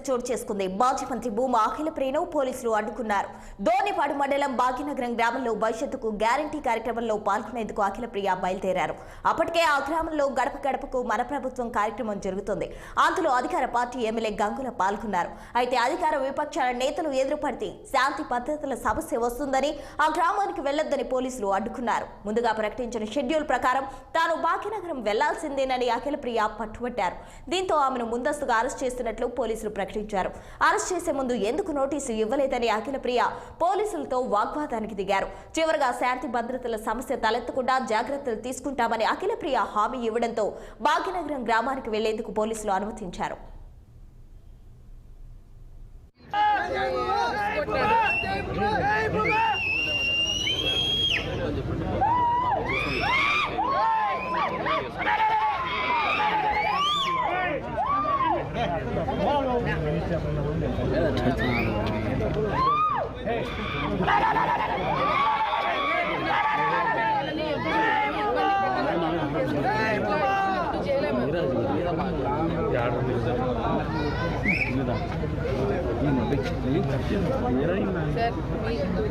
చోటు చేసుకుంది. మాజీ మంత్రి భూమా అఖిలప్రియను పోలీసులు అడ్డుకున్నారు. దోనిపాడు మండలం భాగ్యనగరం గ్రామంలో భవిష్యత్తుకు గ్యారంటీ కార్యక్రమంలో పాల్గొనేందుకు అఖిలప్రియ బయలుదేరారు. అప్పటికే ఆ గ్రామంలో గడప గడపకు మన ప్రభుత్వం కార్యక్రమం జరుగుతుంది. అందులో అధికార పార్టీ ఎమ్మెల్యే గంగుల పాల్గొన్నారు. అయితే అధికార విపక్షాల నేతలు ఎదురుపడితే శాంతి భద్రతల సమస్య వస్తుందని ఆ గ్రామానికి వెళ్లొద్దని పోలీసులు అడ్డుకున్నారు. ముందుగా ప్రకటించిన షెడ్యూల్ ప్రకారం తాను భాగ్యనగరం వెళ్లాల్సిందేనని అఖిలప్రియ పట్టుబట్టారు. దీంతో ఆమెను ముందస్తుగా అరెస్ట్ చేస్తున్నట్లు పోలీసులు ప్రకటించారు. అరెస్ట్ చేసే ముందు ఎందుకు నోటీసు ఇవ్వలేదని అఖిలప్రియ పోలీసులతో వాగ్వాదానికి దిగారు. చివరగా శాంతి భద్రతల సమస్య తలెత్తకుండా జాగ్రత్తలు తీసుకుంటామని అఖిలప్రియ హామీ ఇవ్వడంతో భాగ్యనగరం గ్రామానికి వెళ్లేందుకు పోలీసులు అనుమతించారు.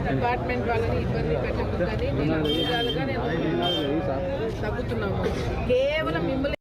డిపార్ట్మెంట్ వాళ్ళని ఇబ్బంది పెట్టకుండా తగ్గుతున్నాము. కేవలం మిమ్మల్ని